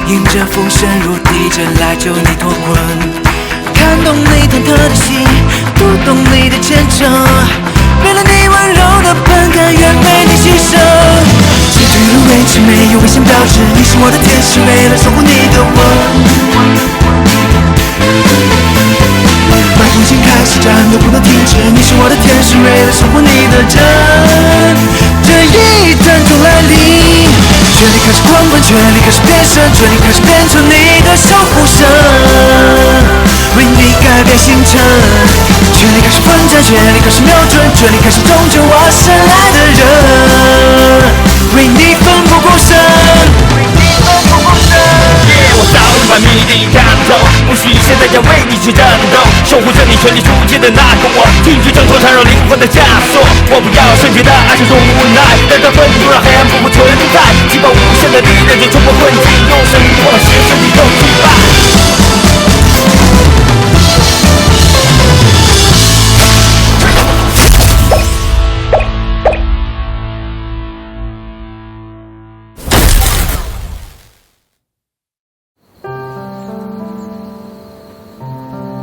迎着风声如地震来救你脱困。看懂你忐忑的心，读懂你的虔诚，为了你温柔的本甘愿为你牺牲。结局入围之没有危险标志，你是我的天使，为了守护你的吻。把风景开始战斗不能停止，你是我的天使，为了守护你的真。这一战中来临，权力开始狂奔，权力开始变身，权力开始变成你的守护神，为你改变星辰。权力开始奋战，权力开始瞄准，权力开始终究我深爱的人，为你奋不顾身。我早已把谜底看透，不需现在要为你去战斗，守护着你权力出界的那个我，听取挣脱缠绕灵魂的枷锁。我不要圣洁的爱，是种无奈，带着愤怒让黑暗不复存在，激发无限的力量去冲破困境，用生命破坏邪神的斗气吧。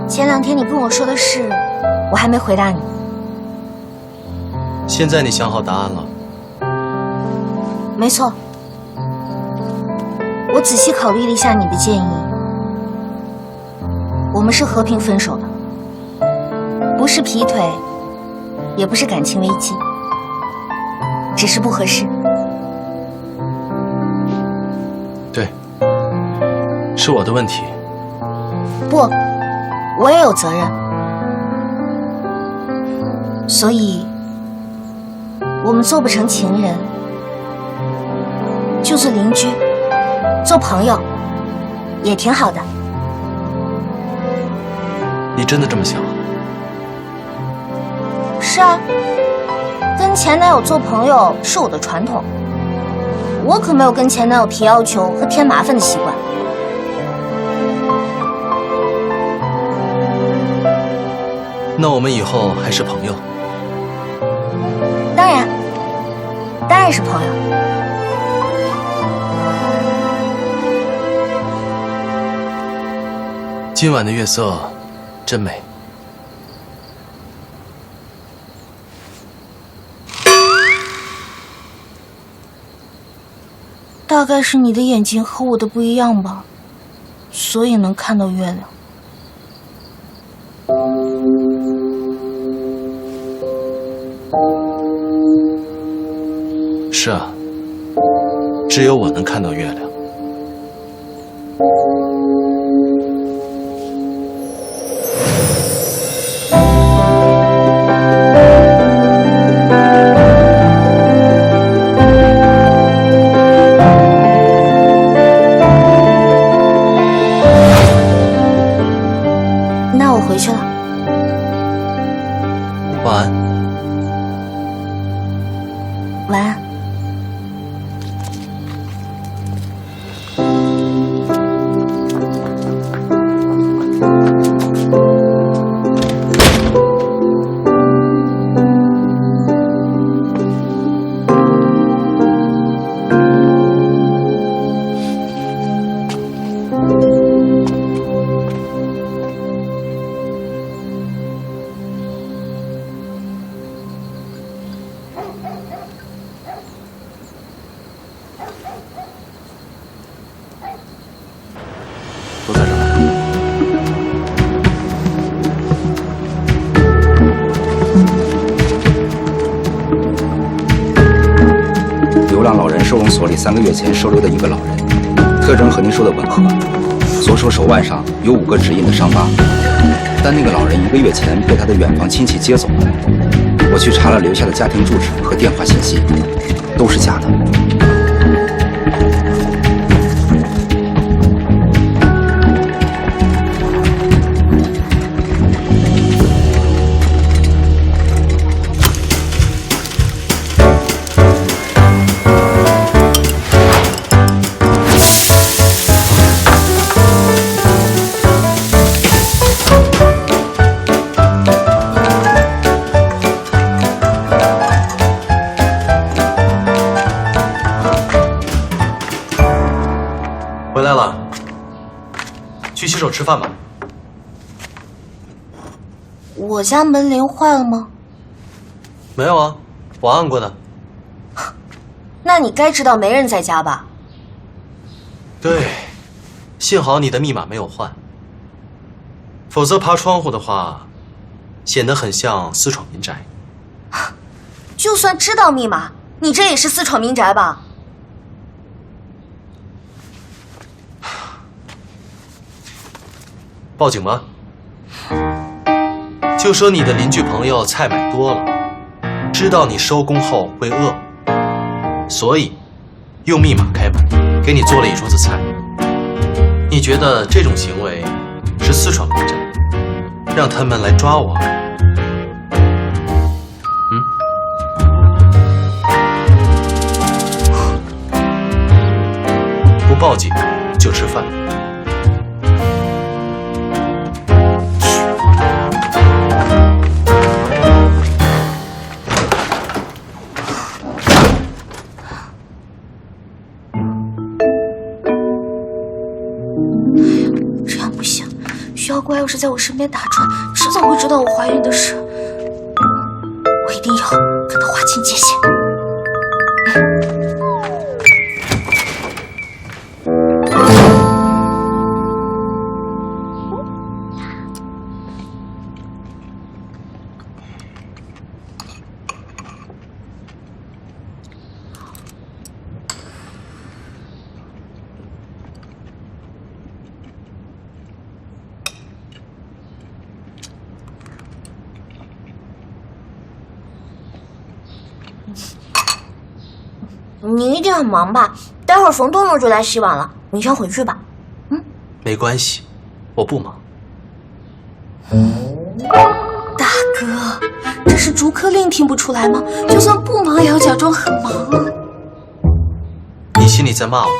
前2天你跟我说的事，我还没回答你。现在你想好答案了？没错，我仔细考虑了一下你的建议，我们是和平分手的，不是劈腿，也不是感情危机，只是不合适。对，是我的问题。不，我也有责任，所以我们做不成情人，就做邻居，做朋友，也挺好的。你真的这么想？是啊，跟前男友做朋友是我的传统，我可没有跟前男友提要求和添麻烦的习惯。那我们以后还是朋友？当然是朋友。今晚的月色真美。大概是你的眼睛和我的不一样吧，所以能看到月亮。是啊，只有我能看到月亮。那我回去了。晚安。晚安。都在这儿。流浪老人收容所里3个月前收留的一个老人，特征和您说的吻合，左手手腕上有5个指印的伤疤，但那个老人1个月前被他的远房亲戚接走了。我去查了留下的家庭住址和电话信息，都是假的。回来了，去洗手吃饭吧。我家门铃坏了吗？没有啊，我按过的。那你该知道没人在家吧？对，幸好你的密码没有换，否则爬窗户的话，显得很像私闯民宅。就算知道密码，你这也是私闯民宅吧？报警吧。就说你的邻居朋友菜买多了，知道你收工后会饿，所以用密码开门，给你做了一桌子菜。你觉得这种行为是私闯民宅，让他们来抓我？不报警就吃饭。这样不行，徐小乖要是在我身边打转，迟早会知道我怀孕的事。我一定要跟他划清界限。你一定很忙吧？待会儿冯东东就来洗碗了，你先回去吧。没关系，我不忙。大哥，这是逐客令，听不出来吗？就算不忙也要假装很忙啊。你心里在骂我？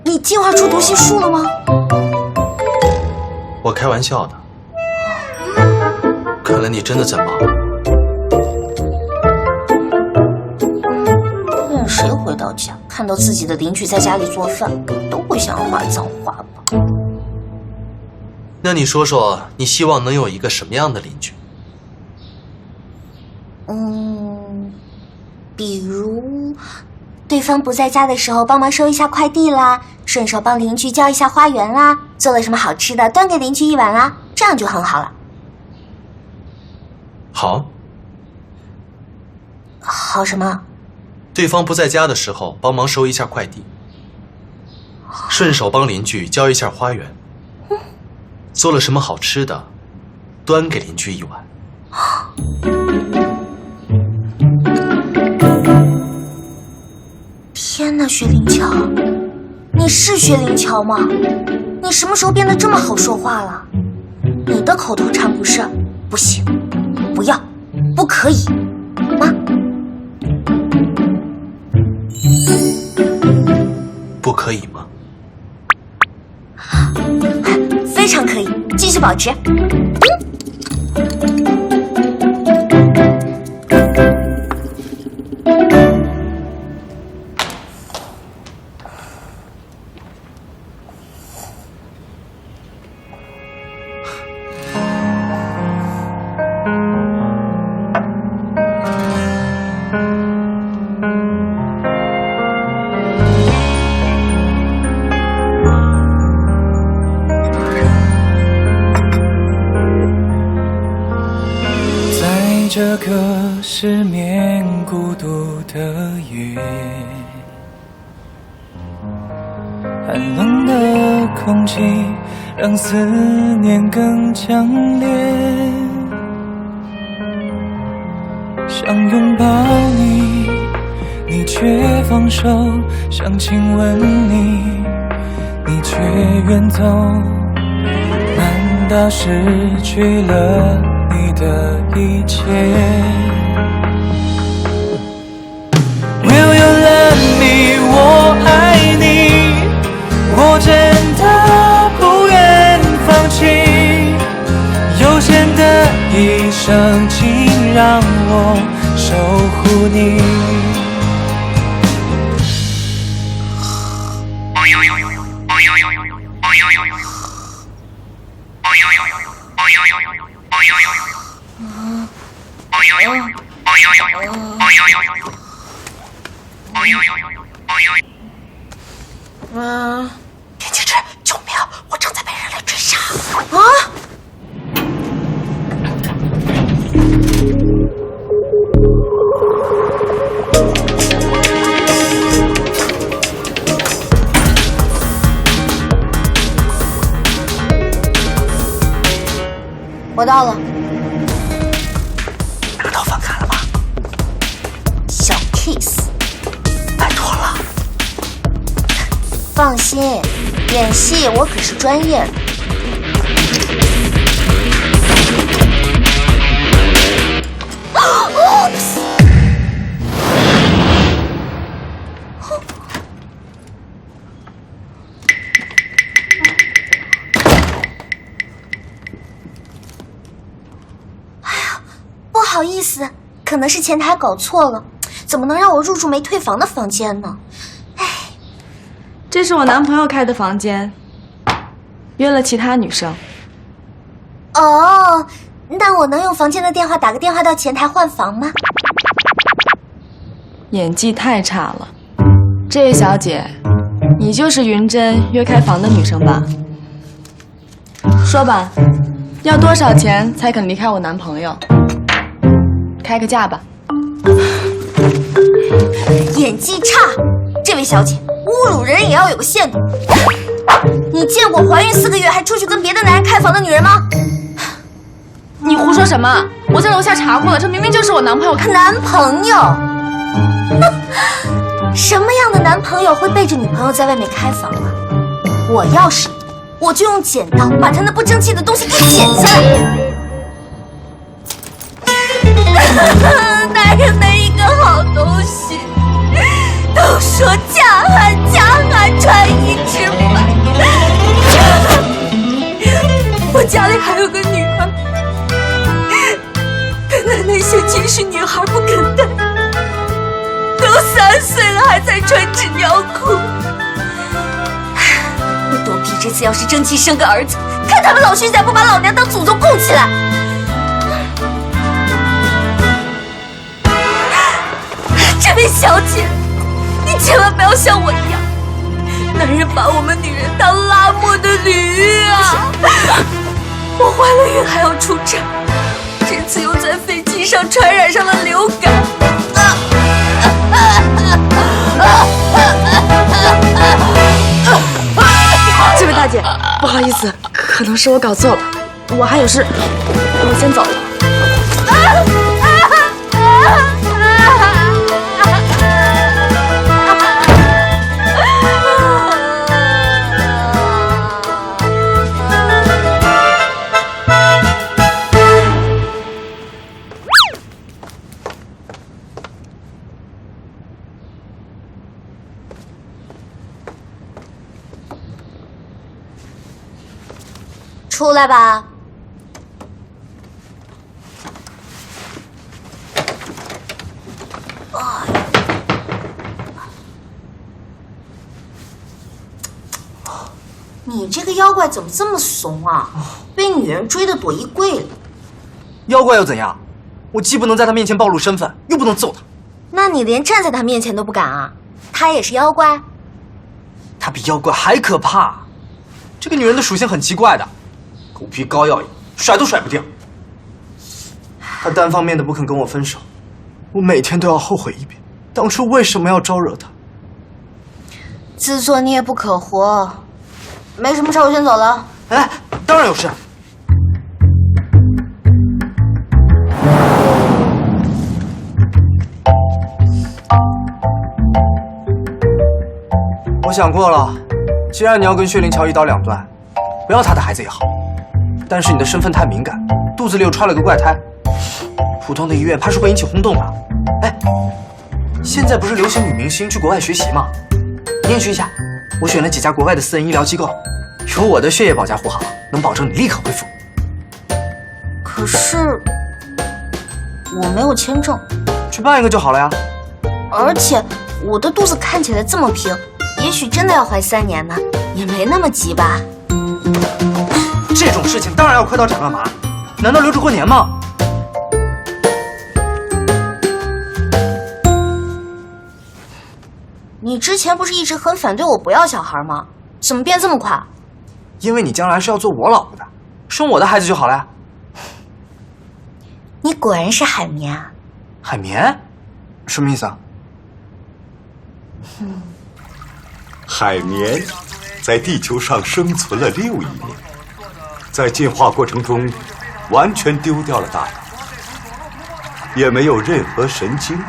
你进化出读心术了吗？我开玩笑的。看来你真的在骂我。谁回到家看到自己的邻居在家里做饭，都会想要骂脏话吧？那你说说，你希望能有一个什么样的邻居？比如对方不在家的时候帮忙收一下快递啦，顺手帮邻居浇一下花园啦，做了什么好吃的端给邻居一碗啦，这样就很好了。好。好什么？对方不在家的时候帮忙收一下快递，顺手帮邻居浇一下花园，做了什么好吃的端给邻居一碗。天哪，薛灵巧，你是薛灵巧吗？你什么时候变得这么好说话了？你的口头禅不是不行，不要，不可以吗？不可以吗？非常可以，继续保持。这个失眠孤独的夜，寒冷的空气让思念更强烈，想拥抱你，你却放手，想亲吻你，你却远走，难道失去了你的一切 Will you love me 我爱你，我真的不愿放弃，有限的一生请让我守护你。天气之，救命！我正在被人类追杀。啊！我到了。拿到饭卡了吗？小 kiss。拜托了。放心，演戏我可是专业的。不好意思，可能是前台搞错了，怎么能让我入住没退房的房间呢？这是我男朋友开的房间，约了其他女生。哦，那我能用房间的电话打个电话到前台换房吗？演技太差了，这位小姐，你就是云珍约开房的女生吧？说吧，要多少钱才肯离开我男朋友？开个价吧。演技差，这位小姐，侮辱人也要有个限度。你见过怀孕4个月还出去跟别的男人开房的女人吗？你胡说什么？我在楼下查过了，这明明就是我男朋友。男朋友？什么样的男朋友会背着女朋友在外面开房啊？我要是你，我就用剪刀把他那不争气的东西给剪下来。男人没一个好东西，都说强悍穿衣吃饭。我家里还有个女儿，跟奶奶嫌弃是女孩不肯带，都3岁了还在穿纸尿裤。我多逼这次要是争气生个儿子，看他们老徐家不把老娘当祖宗供起来。这位小姐，你千万不要像我一样，男人把我们女人当拉磨的驴啊！我怀了孕还要出差，这次又在飞机上传染上了流感。这位大姐，不好意思，可能是我搞错了，我还有事，我先走了。出来吧。你这个妖怪怎么这么怂啊？被女人追得躲衣柜里。妖怪又怎样？我既不能在他面前暴露身份，又不能揍他。那你连站在他面前都不敢啊？他也是妖怪？他比妖怪还可怕。这个女人的属性很奇怪的，狗皮膏药一样，甩都甩不掉。她单方面的不肯跟我分手，我每天都要后悔一遍，当初为什么要招惹她？自作孽不可活。没什么事，我先走了。哎，当然有事。我想过了，既然你要跟薛灵桥一刀两断，不要他的孩子也好。但是你的身份太敏感，肚子里又揣了个怪胎，普通的医院怕是会引起轰动的。哎，现在不是流行女明星去国外学习吗？你也去一下。我选了几家国外的私人医疗机构，有我的血液保驾护航，能保证你立刻恢复。可是我没有签证，去办一个就好了呀。而且我的肚子看起来这么平，也许真的要怀3年呢，也没那么急吧。这种事情当然要快刀斩乱麻，难道留着过年吗？你之前不是一直很反对我不要小孩吗？怎么变这么快？因为你将来是要做我老婆的，生我的孩子就好了呀。你果然是海绵啊！海绵？什么意思啊？海绵在地球上生存了6亿年，在进化过程中完全丢掉了大脑，也没有任何神经，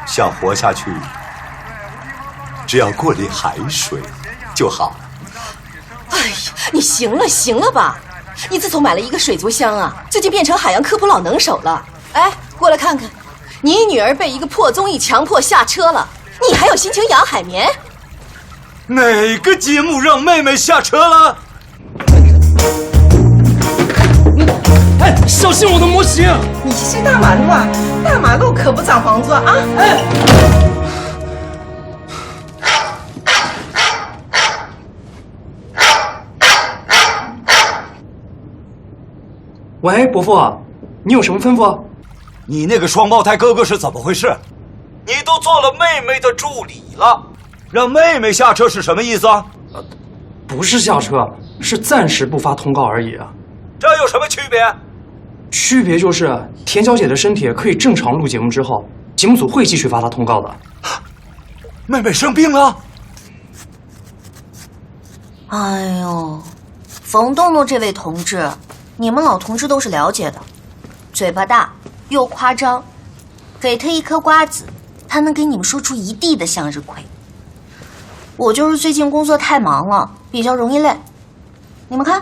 想活下去，只要过滤海水就好了。哎呀，你行了吧？你自从买了一个水族箱啊，最近变成海洋科普老能手了。哎，过来看看，你女儿被一个破综艺强迫下车了，你还有心情养海绵？哪个节目让妹妹下车了？哎，小心我的模型！你是大马路啊，大马路可不长房子啊！哎。喂，伯父，你有什么吩咐？你那个双胞胎哥哥是怎么回事？你都做了妹妹的助理了，让妹妹下车是什么意思啊？不是下车，是暂时不发通告而已啊。这有什么区别？区别就是田小姐的身体可以正常录节目之后，节目组会继续发她通告的。妹妹生病了？哎呦，冯豆豆这位同志，你们老同志都是了解的，嘴巴大又夸张，给他一颗瓜子，他能给你们说出一地的向日葵。我就是最近工作太忙了，比较容易累。你们看，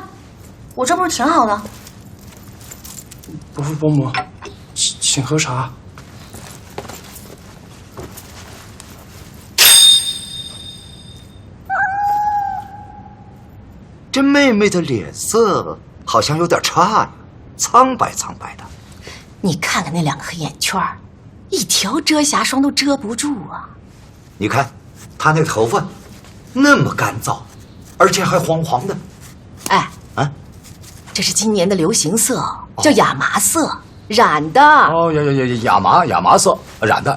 我这不是挺好的？伯父伯母，请喝茶。这妹妹的脸色好像有点差呀，苍白苍白的。你看看那2颗眼圈，一条遮瑕霜都遮不住啊！你看，她那头发那么干燥，而且还黄黄的。哎，啊，这是今年的流行色，叫亚麻色，染的。哦，亚麻色，染的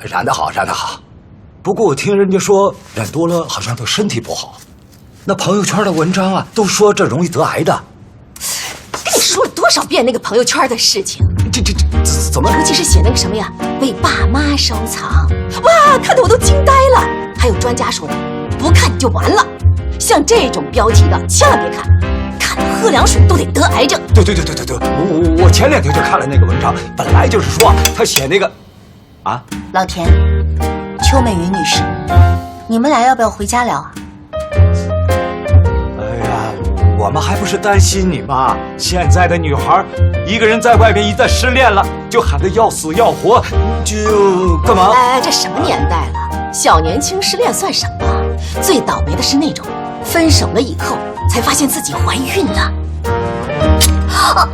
好。不过我听人家说染多了好像对身体不好。那朋友圈的文章啊，都说这容易得癌的。跟你说了多少遍那个朋友圈的事情？这怎么？尤其是写那个什么呀，为爸妈收藏，哇，看得我都惊呆了。还有专家说的，不看就完了。像这种标题的，千万别看，看了喝凉水都得得癌症。对，我前2天就看了那个文章，本来就是说他写那个，啊，老田，邱美云女士，你们俩要不要回家聊啊？哎呀，我们还不是担心你吗？现在的女孩，一个人在外边一旦失恋了，就喊得要死要活，就干嘛？哎，这什么年代了？小年轻失恋算什么？最倒霉的是那种分手了以后才发现自己怀孕了。啊！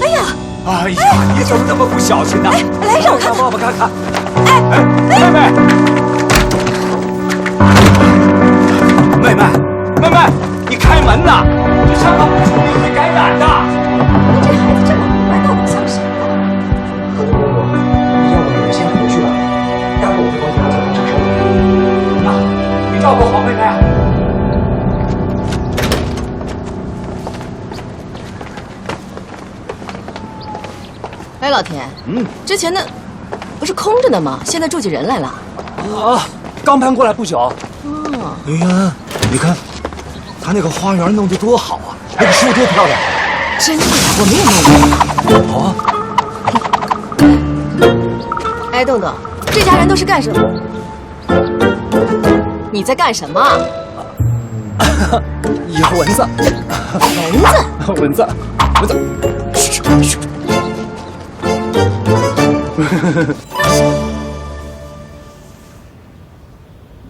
哎呀！哎呀，你怎么那么不小心呢？来，让我看看，帮我看看。妹妹，你开门呐！你上班不出名会感染的。你这孩子这么古怪，到底想什么？伯父，要不你们先回去吧，待会我会帮你拿走这手。啊，你照顾好妹妹啊。哎，老田，之前的不是空着的吗？现在住起人来了。啊，刚搬过来不久。哎呀，你看，他那个花园弄得多好啊，那个树多漂亮。真的，我没有弄过。哦。哎，豆豆，这家人都是干什么？你在干什么？养蚊子。蚊子。嘘。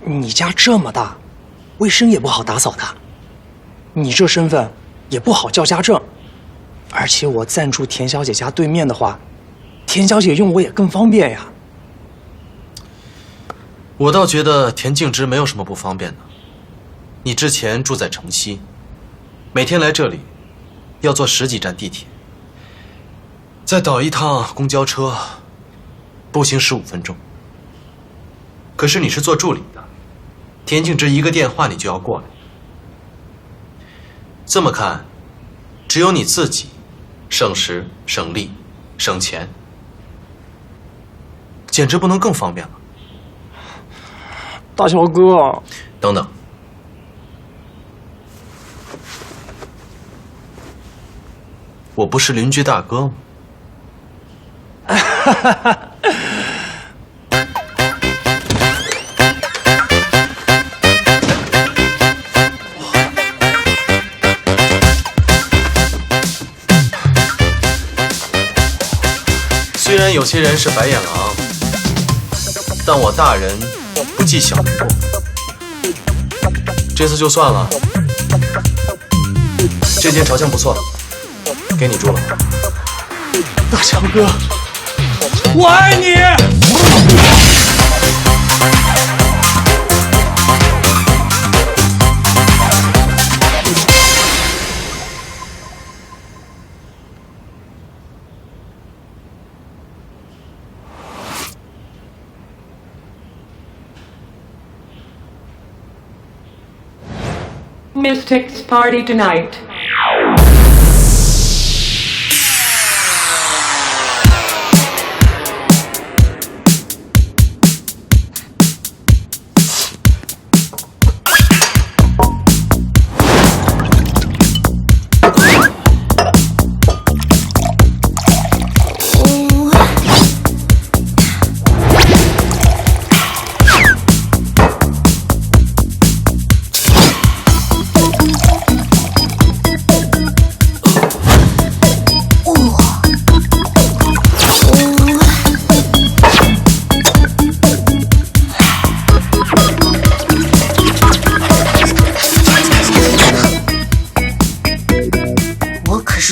你家这么大，卫生也不好打扫的。你这身份也不好叫家政，而且我暂住田小姐家对面的话，田小姐用我也更方便呀。我倒觉得田静之没有什么不方便的。你之前住在城西，每天来这里要坐10几站地铁，再倒一趟公交车，步行15分钟。可是你是做助理的，田静之一个电话你就要过来。这么看，只有你自己省时省力省钱，简直不能更方便了。大乔哥，等等，我不是邻居大哥吗？虽然有些人是白眼狼，但我大人不计小人过。这次就算了，这间朝向不错，给你住了。大强哥，我爱你。Mystics party tonight.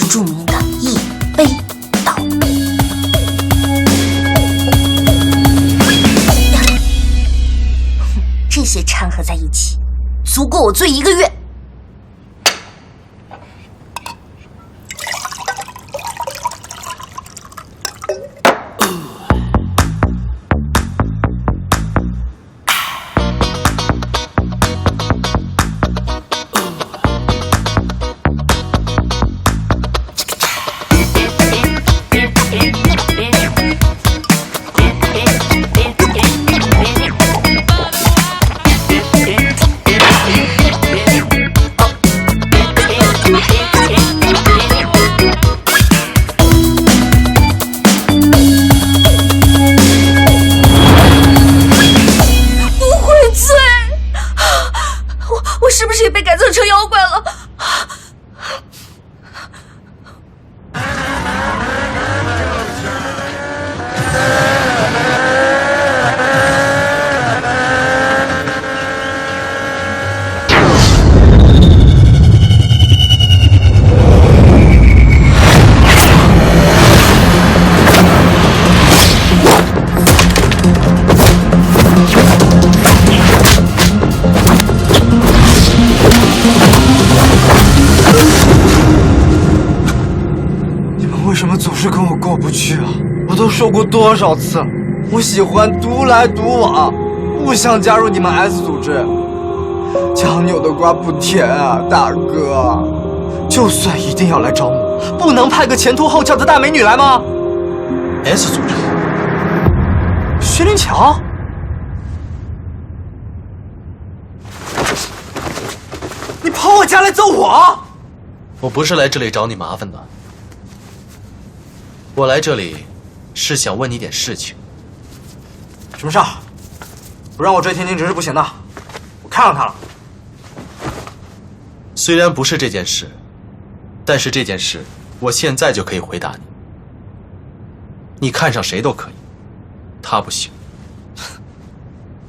著名的一杯倒。这些掺合在一起，足够我醉1个月。我是不是也被改造成妖怪了？为什么总是跟我过不去啊？我都说过多少次，我喜欢独来独往，不想加入你们 S 组织。强扭的瓜不甜啊，大哥！就算一定要来招募，不能派个前凸后翘的大美女来吗 ？S 组织，薛灵桥，你跑我家来揍我？我不是来这里找你麻烦的。我来这里是想问你点事情。什么事儿？不让我追田径直是不行的，我看上他了。虽然不是这件事，但是这件事我现在就可以回答你。你看上谁都可以，他不行。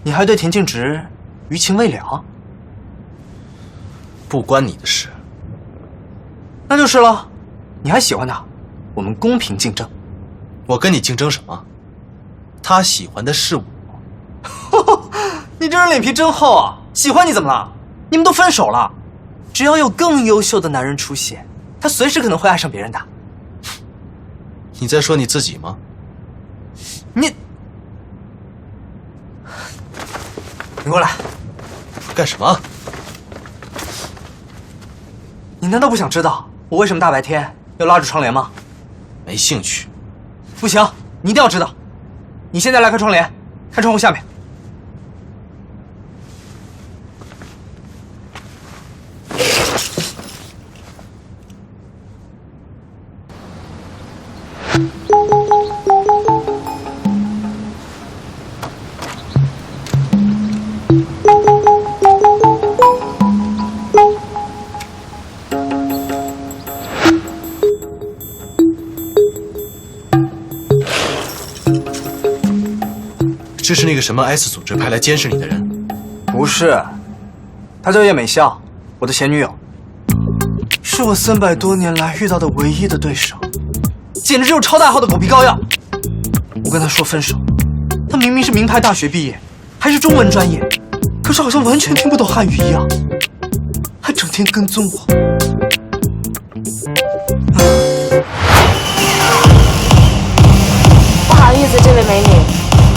你还对田径直余情未了？不关你的事。那就是了，你还喜欢他？我们公平竞争。我跟你竞争什么？他喜欢的是我。你这人脸皮真厚啊！喜欢你怎么了？你们都分手了，只要有更优秀的男人出现，他随时可能会爱上别人的。你在说你自己吗？你过来，干什么？你难道不想知道我为什么大白天要拉着窗帘吗？没兴趣。不行，你一定要知道。你现在来开窗帘，看窗户下面。这是那个什么 S 组织派来监视你的人？不是，她叫叶美笑，我的前女友，是我300多年来遇到的唯一的对手，简直就是超大号的狗皮膏药。我跟她说分手，她明明是名牌大学毕业，还是中文专业，可是好像完全听不懂汉语一样，还整天跟踪我。不好意思，这位美女，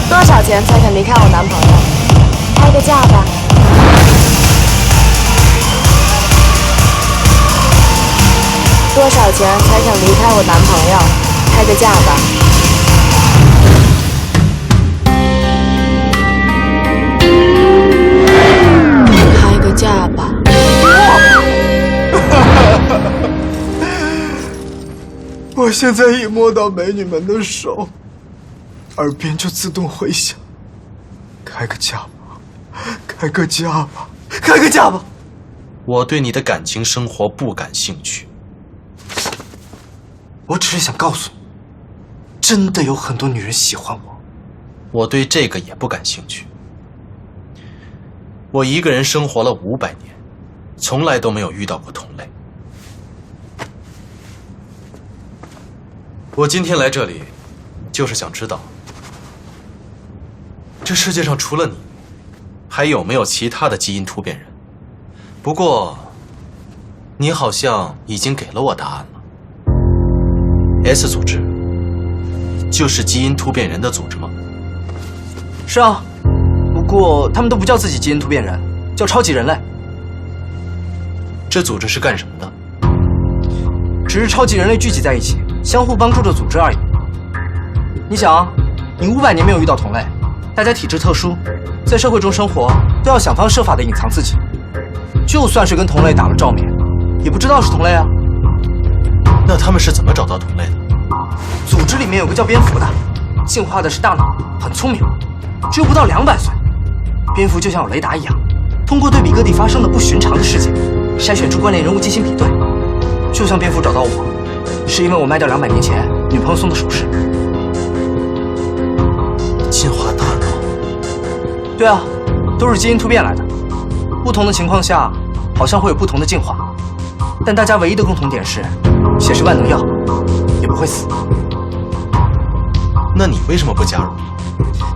多少钱才肯离开我男朋友？开个价吧。多少钱才肯离开我男朋友？开个价吧。开个价吧。我现在一摸到美女们的手，耳边就自动回响：开个价吧，开个价吧，开个价吧。我对你的感情生活不感兴趣。我只是想告诉你，真的有很多女人喜欢我。我对这个也不感兴趣。我一个人生活了500年，从来都没有遇到过同类。我今天来这里，就是想知道，这世界上除了你，还有没有其他的基因突变人？不过，你好像已经给了我答案了。S 组织就是基因突变人的组织吗？是啊，不过他们都不叫自己基因突变人，叫超级人类。这组织是干什么的？只是超级人类聚集在一起，相互帮助的组织而已。你想啊，你500年没有遇到同类，大家体质特殊，在社会中生活都要想方设法的隐藏自己，就算是跟同类打了照面，也不知道是同类啊。那他们是怎么找到同类的？组织里面有个叫蝙蝠的，进化的是大脑，很聪明，只有不到200岁。蝙蝠就像有雷达一样，通过对比各地发生的不寻常的事情，筛选出关联人物进行比对。就像蝙蝠找到我，是因为我卖掉200年前女朋友送的首饰。进化大脑？对啊，都是基因突变来的。不同的情况下，好像会有不同的进化，但大家唯一的共同点是，血是万能药，也不会死。那你为什么不加入？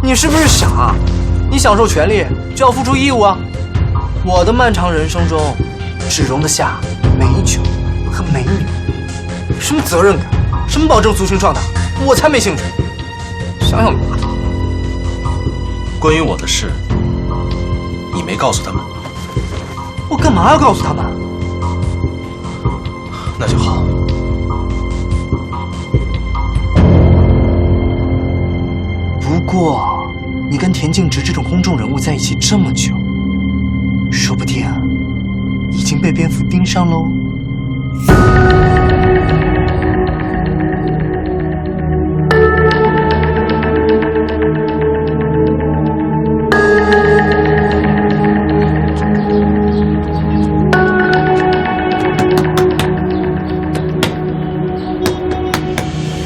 你是不是傻啊？你享受权利就要付出义务啊！我的漫长人生中，只容得下美酒和美女。什么责任感，什么保证族群壮大，我才没兴趣。想想麻烦。关于我的事，你没告诉他们？我干嘛要告诉他们？那就好。不过，你跟田径直这种公众人物在一起这么久，说不定已经被蝙蝠盯上喽。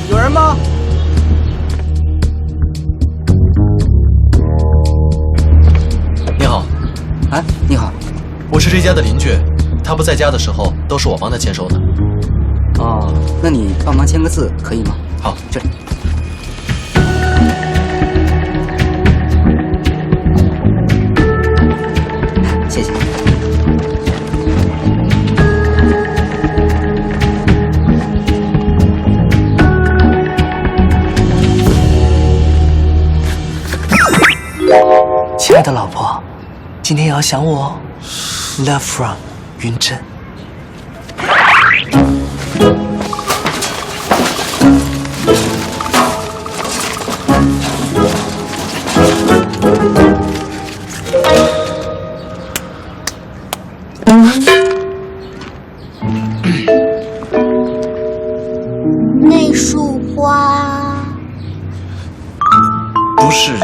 有人吗？你好。哎，你好。我是这家的邻居，他不在家的时候都是我帮他签收的。哦，那你帮忙签个字可以吗？好，这里。今天也要想我哦。Love from 云珍。那束花不是，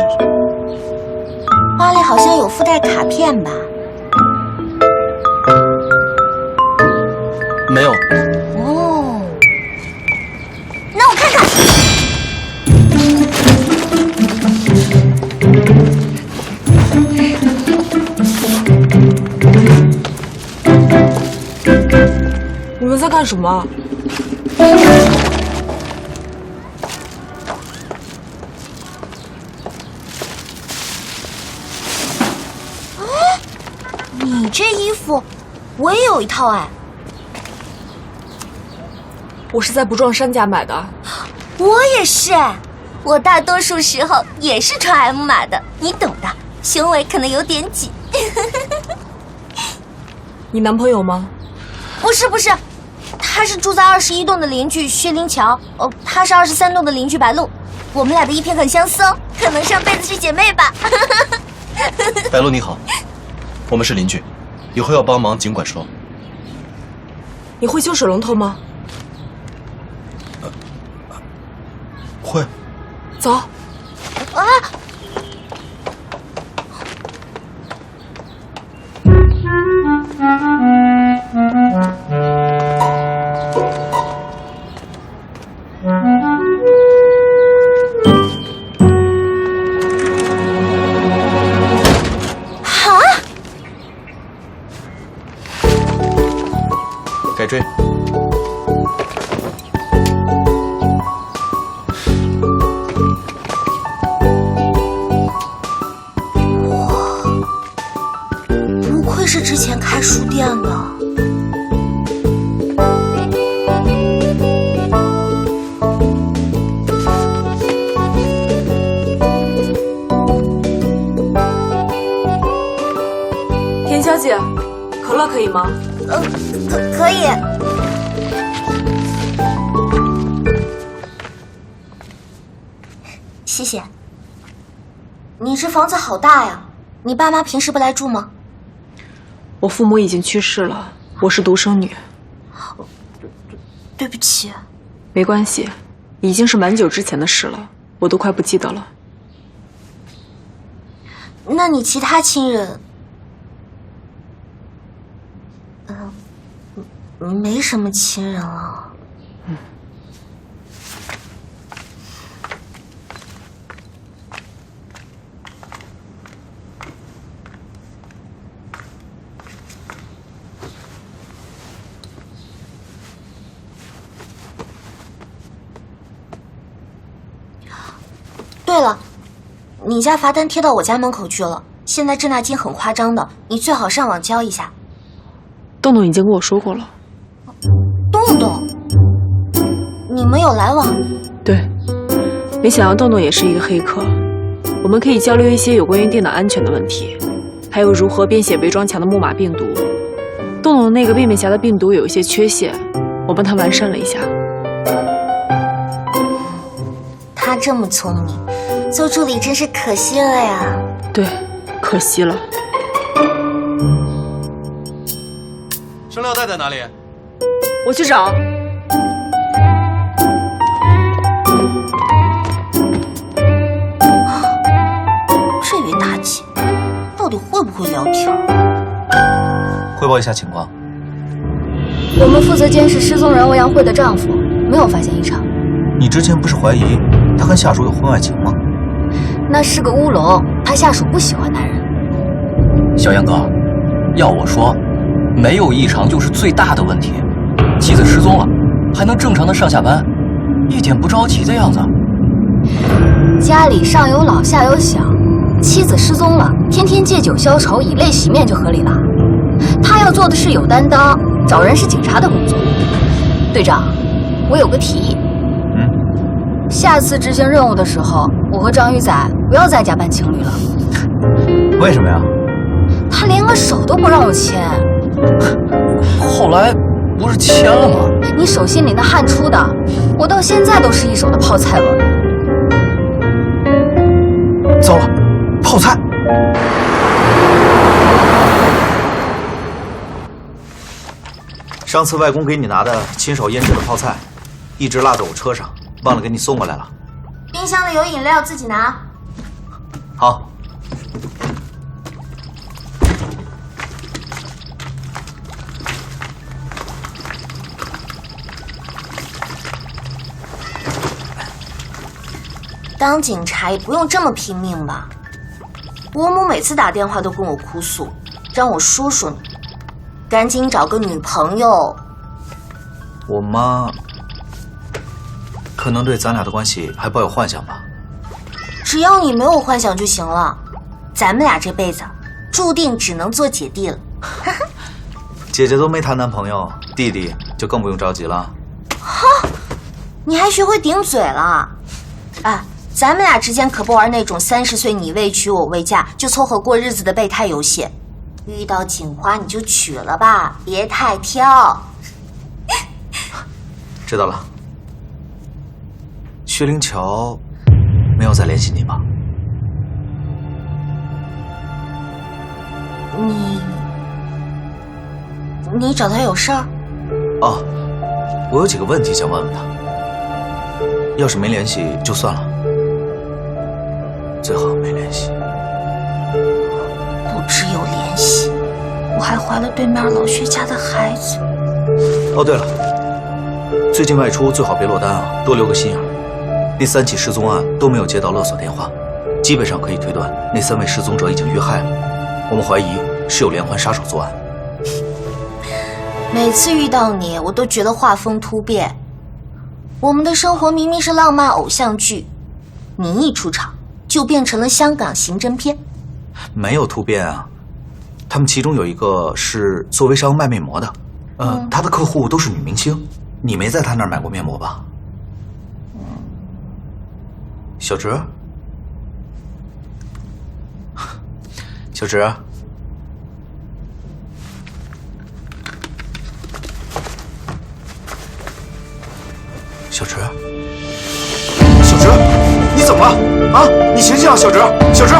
花里好像有附带卡片吧？没有。哦，那我看看。你们在干什么？你这衣服，我也有一套哎。我是在不撞衫家买的。我也是哎，我大多数时候也是穿 M 码的，你懂的，胸围可能有点紧。你男朋友吗？不是，他是住在21栋的邻居薛灵桥，他是23栋的邻居白露，我们俩的衣品很相似哦，可能上辈子是姐妹吧。白露你好，我们是邻居，以后要帮忙尽管说。你会修水龙头吗？会。走。啊！改锥。不愧是之前开书店的。田小姐，可乐可以吗？可以。谢谢。你这房子好大呀，你爸妈平时不来住吗？我父母已经去世了，我是独生女。对不起。没关系，已经是蛮久之前的事了，我都快不记得了。那你其他亲人？没什么亲人了。对了，你家罚单贴到我家门口去了，现在滞纳金很夸张的，你最好上网交一下。洞洞已经跟我说过了。洞洞，你们有来往？对，没想到洞洞也是一个黑客，我们可以交流一些有关于电脑安全的问题，还有如何编写伪装墙的木马病毒。洞洞那个变侠的病毒有一些缺陷，我帮他完善了一下。他这么聪明，做助理真是可惜了呀。对，可惜了。生料袋在哪里？我去找。这位大姐到底会不会聊天？汇报一下情况。我们负责监视失踪人欧阳慧的丈夫，没有发现异常。你之前不是怀疑他和下属有婚外情吗？那是个乌龙，他下属不喜欢男人。小杨哥，要我说，没有异常就是最大的问题。妻子失踪了，还能正常的上下班，一点不着急的样子。家里上有老下有小，妻子失踪了，天天借酒消愁，以泪洗面就合理了。他要做的是有担当，找人是警察的工作。队长，我有个提议。下次执行任务的时候，我和张玉仔不要再假扮情侣了。为什么呀？个手都不让我牵。后来不是签了吗？你手心里那汗出的，我到现在都是一手的泡菜味。糟了，泡菜！上次外公给你拿的亲手腌制的泡菜，一直落在我车上，忘了给你送过来了。冰箱里有饮料，自己拿。好。当警察也不用这么拼命吧？我母每次打电话都跟我哭诉，让我说说你，赶紧找个女朋友。我妈可能对咱俩的关系还抱有幻想吧。只要你没有幻想就行了，咱们俩这辈子注定只能做姐弟了。姐姐都没谈男朋友，弟弟就更不用着急了。哈，你还学会顶嘴了？哎，咱们俩之间可不玩那种30岁你未娶我未嫁就凑合过日子的备胎游戏。遇到锦花你就娶了吧，别太挑。知道了。薛灵桥没有再联系你吧？你找他有事儿？哦，我有几个问题想问问他。要是没联系就算了，最好没联系。不只有联系，我还怀了对面老薛家的孩子。哦，对了，最近外出最好别落单啊，多留个心眼。那3起失踪案都没有接到勒索电话，基本上可以推断那3位失踪者已经遇害了。我们怀疑是有连环杀手作案。每次遇到你，我都觉得画风突变。我们的生活明明是浪漫偶像剧，你一出场就变成了香港刑侦片。没有突变啊，他们其中有一个是做微商卖面膜的，他的客户都是女明星。你没在他那儿买过面膜吧？小植，小植，小植，小植，你怎么了？啊，你醒醒啊，小植，小植！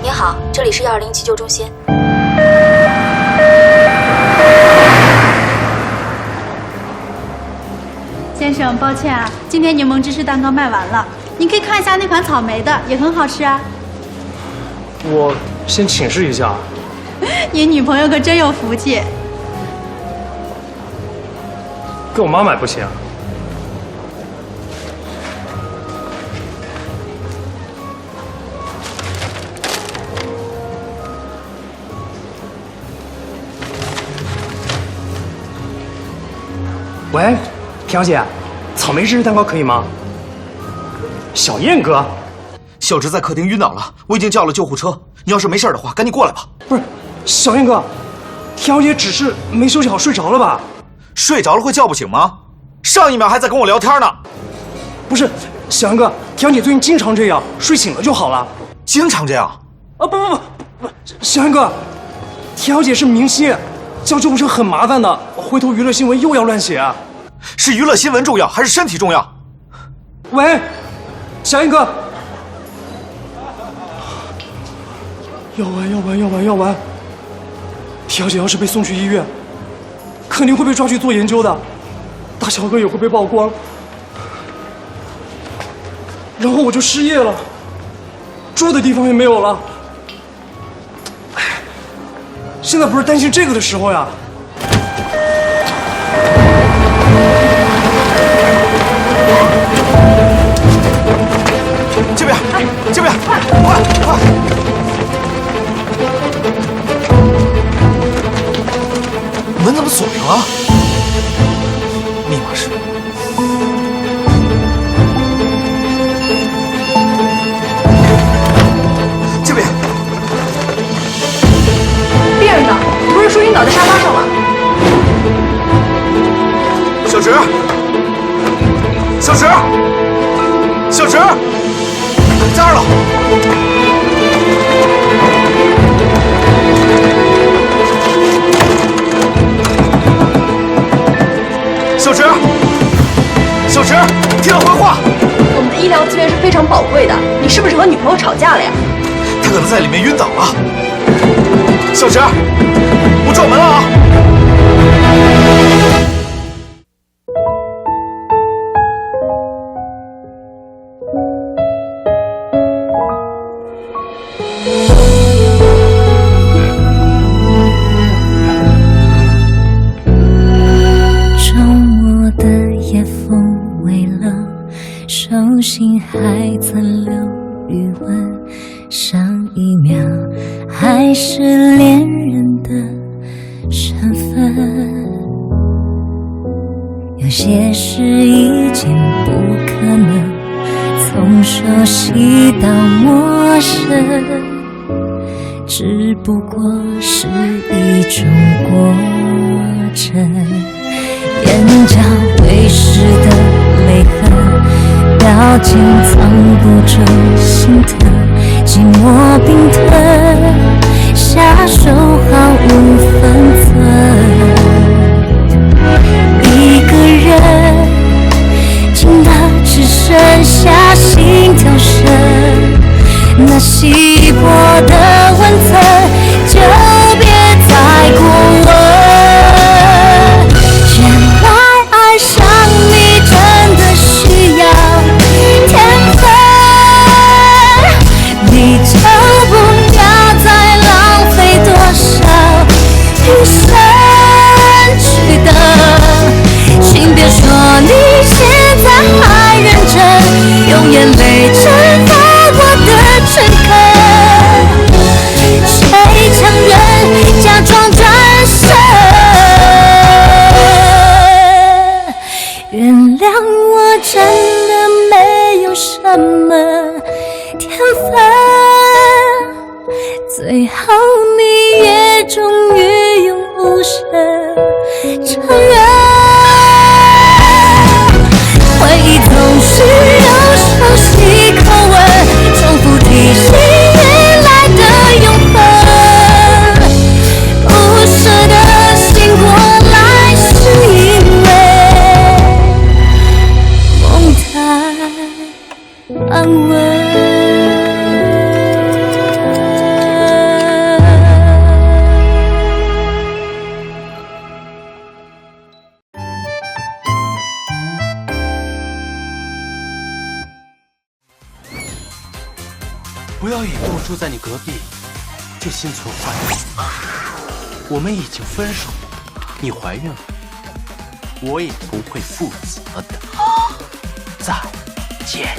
你好，这里是120急救中心。先生，抱歉啊，今天柠檬芝士蛋糕卖完了，你可以看一下那款草莓的，也很好吃啊。我先请示一下。你女朋友可真有福气。给我妈买不行啊？喂，田小姐，草莓芝士蛋糕可以吗？小燕哥，小植在客厅晕倒了，我已经叫了救护车。你要是没事的话，赶紧过来吧。不是，小燕哥，田小姐只是没休息好睡着了吧？睡着了会叫不醒吗？上一秒还在跟我聊天呢。不是，小燕哥，田小姐最近经常这样，睡醒了就好了。经常这样？啊不，小燕哥，田小姐是明星，叫救护车很麻烦的，回头娱乐新闻又要乱写啊。是娱乐新闻重要还是身体重要？喂，小燕哥，要完！田小姐要是被送去医院，肯定会被抓去做研究的，大乔哥也会被曝光，然后我就失业了，住的地方也没有了。哎，现在不是担心这个的时候呀。这边，这边，快！门怎么锁上了？密码是……这边。病人呢？不是说晕倒在沙发上吗？小植，小植。小池，加了。小池，小池，听他回话。我们的医疗资源是非常宝贵的，你是不是和女朋友吵架了呀？他可能在里面晕倒了。小池，我撞门了啊！周末的夜风微冷，手心还残留余温，上一秒还是恋人的身份。有些事已经不可能从熟悉到陌生，只不过是一种过程。眼角微湿的泪痕，表情藏不住心疼，寂寞冰吞，下手毫无分寸。一个人静到只剩下心跳声，那稀薄的温存就别再过问。原来爱上你真的需要天分，你就不要再浪费多少余生去等。请别说你现在还认真，用眼泪蒸发我的诚恳。谁强忍假装转身？原谅我真的没有什么天分，最后你也终于用无声承认。回忆总是有熟悉口吻，重复提醒原来的永恒。不舍得醒过来，是因为梦太安稳。不要以后住在你隔壁就心存怀疑。我们已经分手，你怀孕了，我也不会负责的。再见。